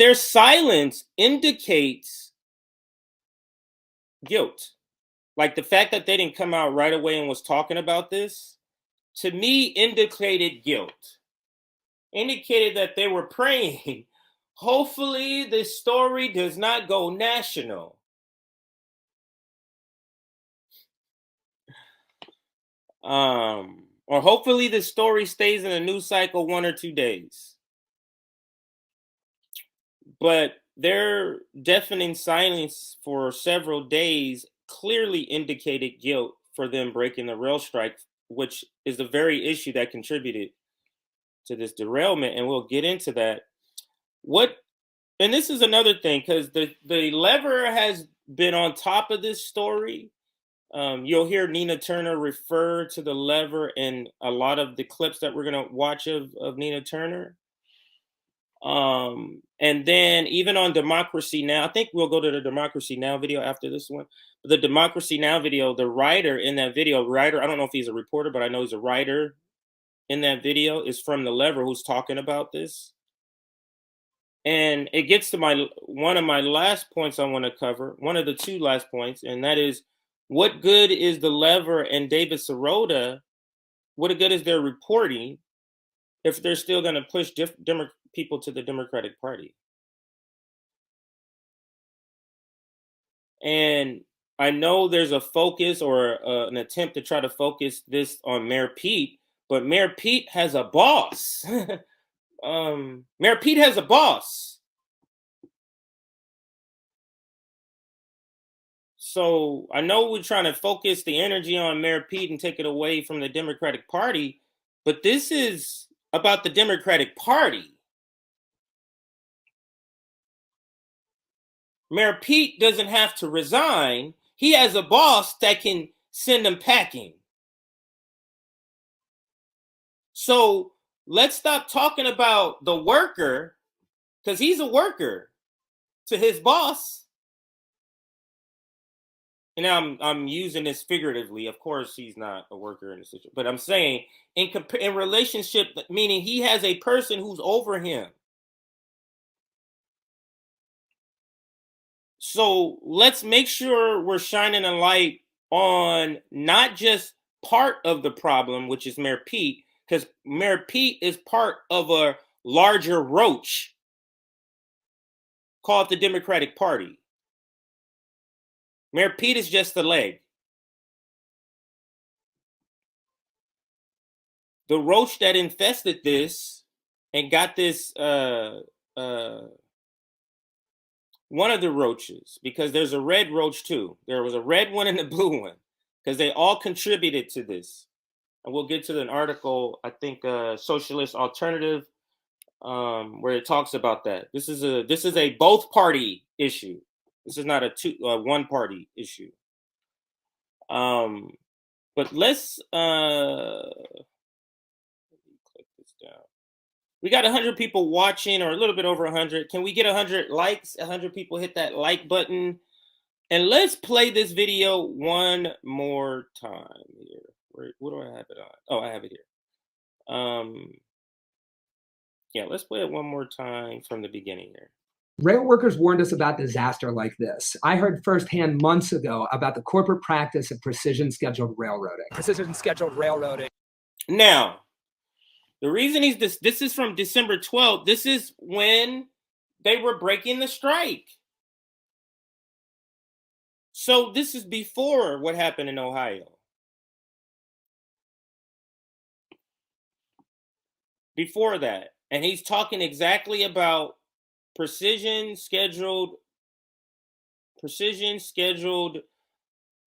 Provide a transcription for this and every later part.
their silence indicates guilt. Like the fact that they didn't come out right away and was talking about this, to me, indicated guilt. Indicated that they were praying. Hopefully, this story does not go national. Or hopefully the story stays in the news cycle 1 or 2 days. But their deafening silence for several days clearly indicated guilt for them breaking the rail strike, which is the very issue that contributed to this derailment. And we'll get into that. And this is another thing, because the lever has been on top of this story. You'll hear Nina Turner refer to the lever in a lot of the clips that we're going to watch of Nina Turner. And then even on Democracy Now, I think we'll go to the Democracy Now video after this one. But the Democracy Now video, the writer in that video, I don't know if he's a reporter, but I know he's a writer in that video, is from the lever, who's talking about this. And it gets to one of my last points I want to cover, one of the 2 last points, and that is, what good is the lever and David Sirota? What good is their reporting if they're still going to push people to the Democratic Party? And I know there's a focus or an attempt to try to focus this on Mayor Pete, but Mayor Pete has a boss. Mayor Pete has a boss. So I know we're trying to focus the energy on Mayor Pete and take it away from the Democratic Party, but this is about the Democratic Party. Mayor Pete doesn't have to resign. He has a boss that can send him packing. So let's stop talking about the worker, because he's a worker to his boss. And I'm using this figuratively. Of course, he's not a worker in the situation, but I'm saying in relationship, meaning he has a person who's over him. So let's make sure we're shining a light on not just part of the problem, which is Mayor Pete, because Mayor Pete is part of a larger roach called the Democratic Party. Mayor Pete is just the leg. The roach that infested this and got this, one of the roaches, because there's a red roach too. There was a red one and a blue one, because they all contributed to this. And we'll get to an article, I think, Socialist Alternative, where it talks about that. This is a both party issue. This is not a one party issue. But let's click this down. We got 100 people watching, or a little bit over 100. Can we get 100 likes? 100 people hit that like button. And let's play this video one more time here. What do I have it on? Oh, I have it here. Yeah, let's play it one more time from the beginning here. Rail workers warned us about disaster like this. I heard firsthand months ago about the corporate practice of precision scheduled railroading. Precision scheduled railroading. Now, the reason this is from December 12th. This is when they were breaking the strike. So this is before what happened in Ohio. Before that. And he's talking exactly about precision scheduled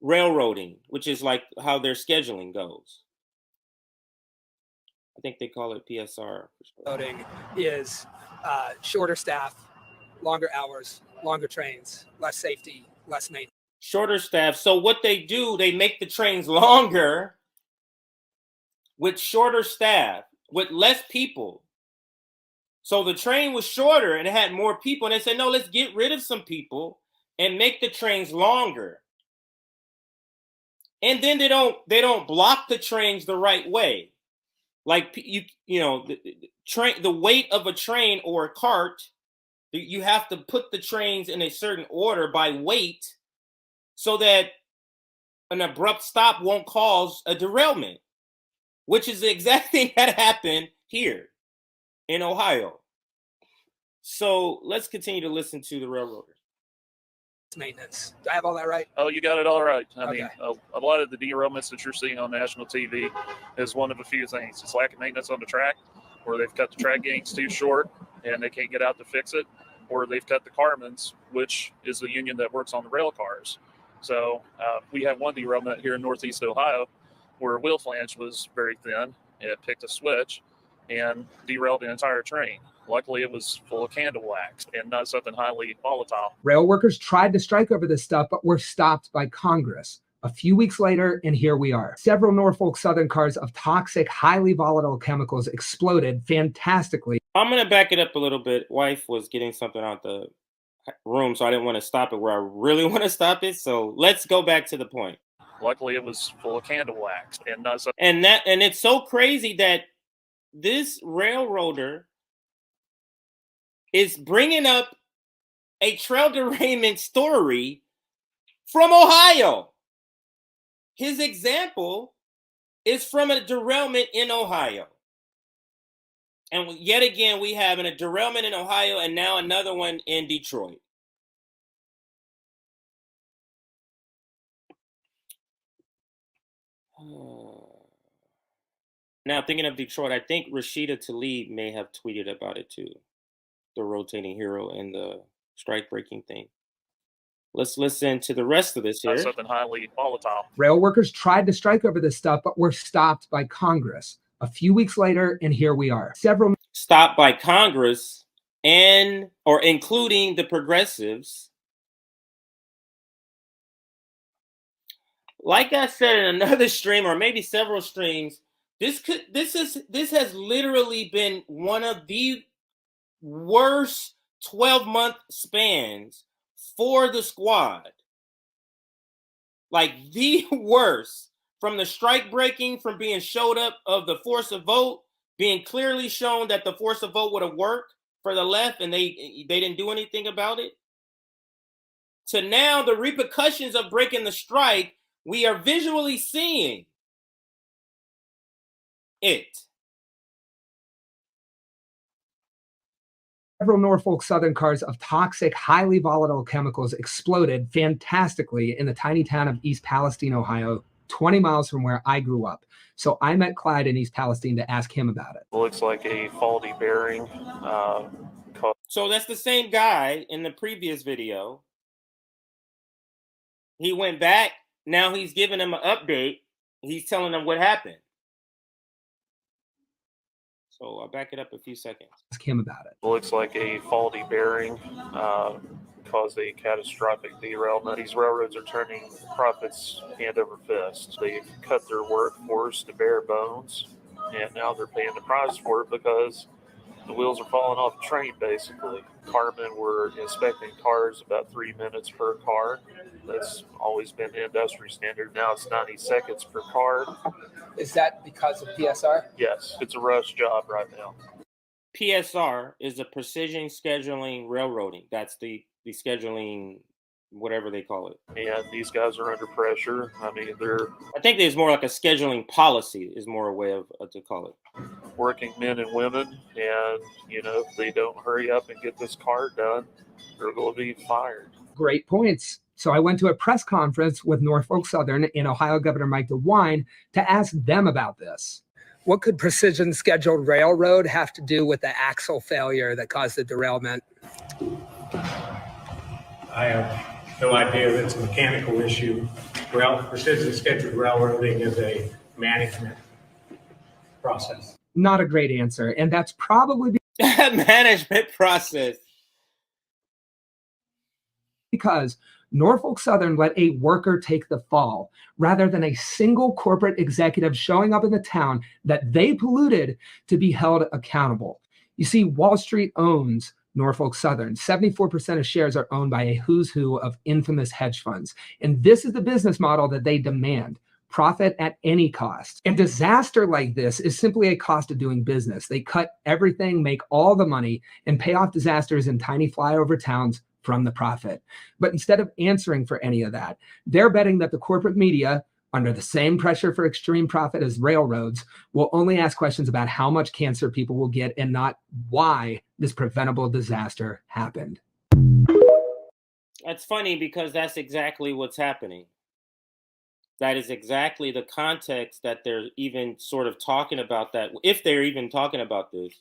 railroading, which is like how their scheduling goes. I think they call it PSR. Railroading is shorter staff, longer hours, longer trains, less safety, less maintenance. Shorter staff. So what they do, they make the trains longer with shorter staff, with less people. So the train was shorter and it had more people. And they said, no, let's get rid of some people and make the trains longer. And then they don't block the trains the right way. Like the weight of a train or a cart, You have to put the trains in a certain order by weight so that an abrupt stop won't cause a derailment, which is the exact thing that happened here in Ohio. So let's continue to listen to the railroaders. Maintenance. Do I have all that right? Oh, you got it all right. I Okay. mean, a lot of the derailments that you're seeing on national TV is one of a few things. It's lack of maintenance on the track, or they've cut the track gates too short and they can't get out to fix it, or they've cut the carmen's, which is the union that works on the rail cars. So we had one derailment here in Northeast Ohio where a wheel flange was very thin. It picked a switch and derailed the entire train. Luckily, it was full of candle wax and not something highly volatile. Rail workers tried to strike over this stuff, but were stopped by Congress. A few weeks later, and here we are. Several Norfolk Southern cars of toxic, highly volatile chemicals exploded fantastically. I'm going to back it up a little bit. Wife was getting something out the room, so I didn't want to stop it where I really want to stop it. So let's go back to the point. Luckily, it was full of candle wax and not something. And it's so crazy that this railroader is bringing up a trail derailment story from Ohio. His example is from a derailment in Ohio. And yet again, we have a derailment in Ohio and now another one in Detroit. Now, thinking of Detroit, I think Rashida Tlaib may have tweeted about it too. The rotating hero and the strike breaking thing. Let's listen to the rest of this here. Not something highly volatile. Rail workers tried to strike over this stuff, but were stopped by Congress. A few weeks later, and here we are. Several stopped by Congress or including the progressives. Like I said in another stream, or maybe several streams, this has literally been one of the worst 12-month spans for the squad. Like the worst. From the strike breaking, from being showed up of the force of vote, being clearly shown that the force of vote would have worked for the left and they didn't do anything about it, to now the repercussions of breaking the strike, we are visually seeing it. Several Norfolk Southern cars of toxic, highly volatile chemicals exploded fantastically in the tiny town of East Palestine, Ohio, 20 miles from where I grew up. So I met Clyde in East Palestine to ask him about it. Looks like a faulty bearing. So that's the same guy in the previous video. He went back. Now he's giving him an update. He's telling them what happened. So I'll back it up a few seconds. Ask him about it. Looks like a faulty bearing caused a catastrophic derailment. These railroads are turning profits hand over fist. They've cut their workforce to bare bones, and now they're paying the price for it because the wheels are falling off the train, basically. Carmen were inspecting cars about 3 minutes per car. That's always been the industry standard. Now it's 90 seconds per car. Is that because of PSR? Yes, it's a rush job right now. PSR is the precision scheduling railroading. That's the scheduling, whatever they call it. And these guys are under pressure. I mean, they're I think there's more like a scheduling policy is more a way of to call it. working men and women, and if they don't hurry up and get this car done, they're going to be fired. Great points. So I went to a press conference with Norfolk Southern and Ohio Governor Mike DeWine to ask them about this. What could precision scheduled railroad have to do with the axle failure that caused the derailment? I have no idea that it's a mechanical issue. Precision scheduled railroading is a management process. Not a great answer. And that's probably Management process. because Norfolk Southern let a worker take the fall rather than a single corporate executive showing up in the town that they polluted to be held accountable. You see, Wall Street owns Norfolk Southern. 74% of shares are owned by a who's who of infamous hedge funds. And this is the business model that they demand. profit at any cost. And disaster like this is simply a cost of doing business. They cut everything, make all the money, and pay off disasters in tiny flyover towns from the profit. But instead of answering for any of that, they're betting that the corporate media, under the same pressure for extreme profit as railroads, will only ask questions about how much cancer people will get and not why this preventable disaster happened. That's funny because that's exactly what's happening. That is exactly the context that they're even sort of talking about that, if they're even talking about this.